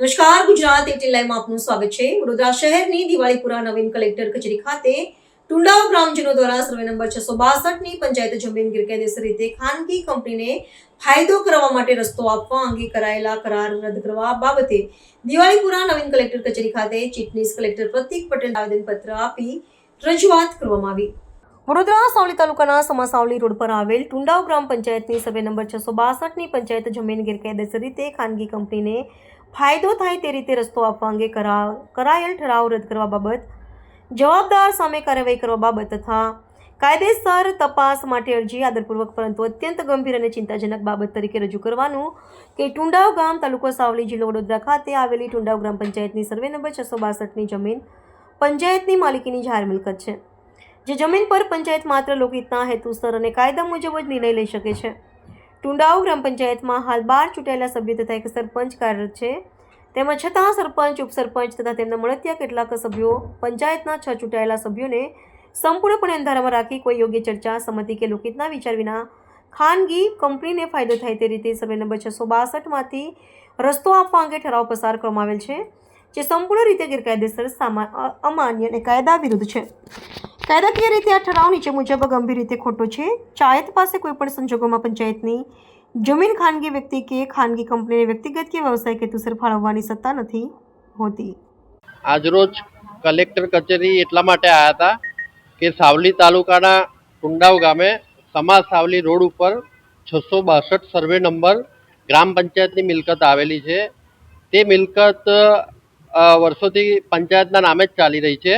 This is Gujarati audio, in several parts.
નમસ્કાર, ગુજરાત 18 લાઈવમાં આપનું સ્વાગત છે। વડોદરા શહેરની દિવાળીપુરા નવીન કલેક્ટર કચેરી ખાતે ટુંડાવ ગ્રામજનો દ્વારા સર્વે નંબર 662 ની પંચાયત જમીન ગેરકાયદેસર રીતે ખાનગી કંપનીને ફાયદો કરવા માટે રસ્તો આપવા અંગે કરાયેલા કરાર રદ કરવા બાબતે દિવાળીપુરા નવીન કલેક્ટર કચેરી ખાતે ચીફનીસ કલેક્ટર પ્રતિક પટેલ આવેદનપત્ર આપી રજૂઆત કરવામાં આવી। વડોદરા સાવલી તાલુકાના સમાસાવલી રોડ પર આવેલ ટુંડાવ ગ્રામ પંચાયતની સર્વે નંબર 662 ની પંચાયત જમીન ગેરકાયદેસર રીતે ખાનગી કંપનીને ફાયદો થાય તે રીતે રસ્તો આપવા અંગે કરાયેલ ઠરાવ રદ કરવા બાબત જવાબદાર સામે કાર્યવાહી કરવા બાબત તથા કાયદેસર તપાસ માટે અરજી આદરપૂર્વક પરંતુ અત્યંત ગંભીર અને ચિંતાજનક બાબત તરીકે રજૂ કરવાનું કે ટુંડાવ ગામ તાલુકો સાવલી જિલ્લો વડોદરા ખાતે આવેલી ટુંડાવ ગ્રામ પંચાયતની સર્વે નંબર 662 ની જમીન પંચાયતની માલિકીની જાહેર મિલકત છે। જે જમીન પર પંચાયત માત્ર લોકહિતના હેતુસર અને કાયદા મુજબ જ નિર્ણય લઈ શકે છે। ટુંડાવ ગ્રામ પંચાયતમાં હાલ 12 ચૂંટાયેલા સભ્યો તથા એક સરપંચ કાર્યરત છે। તેમ છતાં સરપંચ, ઉપસરપંચ તથા તેમના મળતિયા કેટલાક સભ્યો પંચાયતના 6 ચૂંટાયેલા સભ્યોને સંપૂર્ણપણે અંધારામાં રાખી કોઈ યોગ્ય ચર્ચા, સંમતિ કે લોકહિતના વિચાર વિના ખાનગી કંપનીને ફાયદો થાય તે રીતે સર્વે નંબર 662 માંથી રસ્તો આપવા અંગે ઠરાવ પસાર કરવામાં આવેલ છે, જે સંપૂર્ણ રીતે ગેરકાયદેસર, અમાન્ય અને કાયદા વિરુદ્ધ છે। કાયદાકીય રીતે આ ઠરાવ નીચે મુજબ ગંભીર રીતે ખોટો છે। ચાયત પાસે કોઈપણ સંજોગોમાં પંચાયતની જમીન ખાનગી વ્યક્તિ કે ખાનગી કંપનીને વ્યક્તિગત કે વ્યવસાયિક હેતુસર ફાળવવાની સત્તા નથી હોતી। આજરોજ કલેક્ટર કચેરી એટલા માટે આવ્યા હતા કે સાવલી તાલુકાના ટુંડાવ ગામે સમાજ સાવલી રોડ ઉપર 662 સર્વે નંબર ગ્રામ પંચાયતની મિલકત આવેલી છે। તે મિલકત વર્ષોથી પંચાયતના નામે જ ચાલી રહી છે।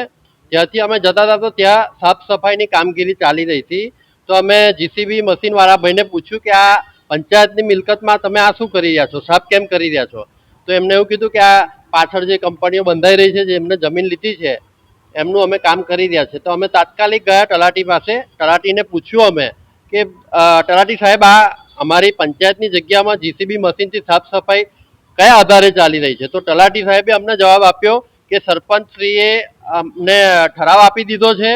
જ્યાંથી અમે જતા હતા તો ત્યાં સાફ સફાઈની કામગીરી ચાલી રહી હતી। તો અમે જીસીબી મશીનવાળા ભાઈને પૂછ્યું કે આ પંચાયતની મિલકતમાં તમે આ શું કરી રહ્યા છો, સાફ કેમ કરી રહ્યા છો? તો એમને એવું કીધું કે આ પાછળ જે કંપનીઓ બંધાઈ રહી છે, જે એમને જમીન લીધી છે, એમનું અમે કામ કરી રહ્યા છે। તો અમે તાત્કાલિક ગયા તલાટી પાસે। તલાટીને પૂછ્યું અમે કે તલાટી સાહેબ, આ અમારી પંચાયતની જગ્યામાં જીસીબી મશીનથી સાફ સફાઈ કયા આધારે ચાલી રહી છે? તો તલાટી સાહેબે અમને જવાબ આપ્યો કે સરપંચશ્રીએ અમને ઠરાવ આપી દીધો છે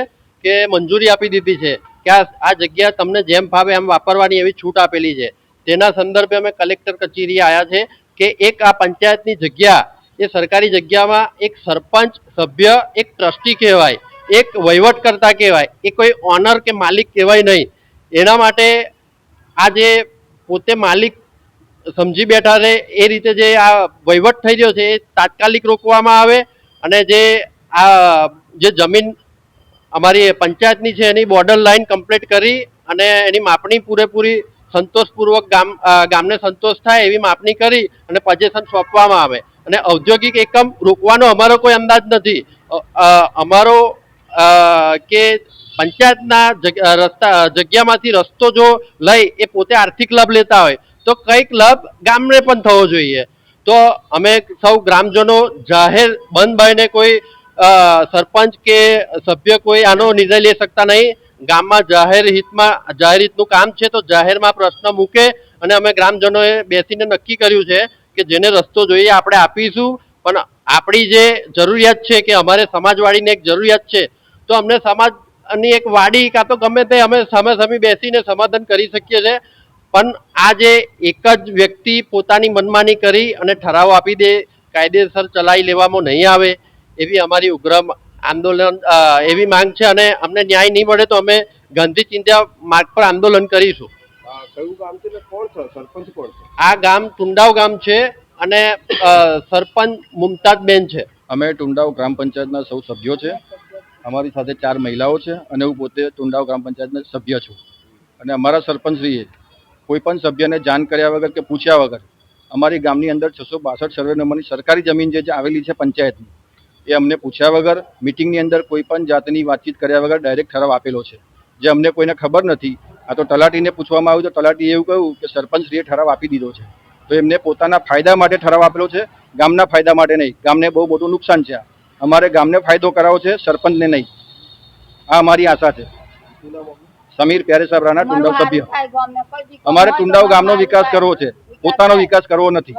કે મંજૂરી આપી દીધી છે કે આ જગ્યા તમને જેમ ફાવે એમ વાપરવાની એવી છૂટ આપેલી છે। તેના સંદર્ભે અમે કલેક્ટર કચેરીએ આવ્યા છે કે એક આ પંચાયતની જગ્યા એ સરકારી જગ્યામાં એક સરપંચ, સભ્ય, એક ટ્રસ્ટી કહેવાય, એક વહીવટકર્તા કહેવાય, એ કોઈ ઓનર કે માલિક કહેવાય નહીં। એના માટે આ જે પોતે માલિક સમજી બેઠા છે એ રીતે જે આ વહીવટ થઈ રહ્યો છે એ તાત્કાલિક રોકવામાં આવે અને જે જમીન અમારી પંચાયતની છે એની બોર્ડર લાઈન કમ્પ્લીટ કરી અને એની માપણી પૂરેપૂરી સંતોષપૂર્વક ગામને સંતોષ થાય એવી માપણી કરી અને પજેશન સોંપવામાં આવે। અને ઔદ્યોગિક એકમ રોકવાનો અમારો કોઈ અંદાજ નથી। અમારો કે પંચાયતના જગ્યામાંથી રસ્તો જો લઈ એ પોતે આર્થિક લાભ લેતા હોય તો કંઈક લાભ ગામને પણ થવો જોઈએ। તો અમે સૌ ગ્રામજનો જાહેર બંધ બાઈને કોઈ સરપંચ કે સભ્ય કોઈ આનો નિર્ણય લઈ શકતા નહીં। ગામમાં જાહેર હિતનું કામ છે તો જાહેરમાં પ્રશ્ન મૂકે અને અમે ગ્રામજનોએ બેસીને નક્કી કર્યું છે કે જેને રસ્તો જોઈએ આપણે આપીશું, પણ આપણી જે જરૂરિયાત છે કે અમારે સમાજવાડીની એક જરૂરિયાત છે તો અમને સમાજની એક વાડી કાં તો ગમે તે અમે સામે બેસીને સમાધાન કરી શકીએ છીએ। પણ આ જે એક જ વ્યક્તિ પોતાની મનમાની કરી અને ઠરાવ આપી દે, કાયદેસર ચલાવી લેવામાં નહીં આવે એવી અમારી ઉગ્ર આંદોલન એવી માંગ છે। અને અમને ન્યાય નહીં મળે તો અમે ગાંધી ચિંધ્યા માર્ગ પર આંદોલન કરીશું। કયું ગામ છે, કોણ છે સરપંચ, કોણ છે? આ ગામ ટુંડાવ ગામ છે અને સરપંચ મુમતાજબેન છે। અમે ટુંડાવ ગ્રામ પંચાયતના સૌ સભ્યો છે। અમારી સાથે 4 મહિલાઓ છે અને હું પોતે ટુંડાવ ગ્રામ પંચાયતના સભ્ય છું। અને અમારા સરપંચશ્રીએ કોઈ પણ સભ્યને જાણ કર્યા વગર કે પૂછ્યા વગર અમારી ગામની અંદર 662 સર્વે નંબરની સરકારી જમીન જે આવેલી છે પંચાયતની, એ અમને પૂછ્યા વગર મિટિંગની અંદર કોઈ પણ જાતની વાતચીત કર્યા વગર ડાયરેક્ટ ઠરાવ આપેલો છે, જે અમને કોઈને ખબર નથી। આ તો તલાટીને પૂછવામાં આવ્યું તો તલાટીએ એવું કહ્યું કે સરપંચશ્રીએ ઠરાવ આપી દીધો છે, તો એમને પોતાના ફાયદા માટે ઠરાવ આપેલો છે, ગામના ફાયદા માટે નહીં। ગામને બહુ મોટું નુકસાન છે। અમારે ગામને ફાયદો કરાવો છે, સરપંચને નહીં। આ અમારી આશા છે। સમીર પ્યારે સાહેબ રાણા, ટુંડાવ સભ્ય। અમારે ટુંડાવ ગામનો વિકાસ કરવો છે, પોતાનો વિકાસ કરવો નથી।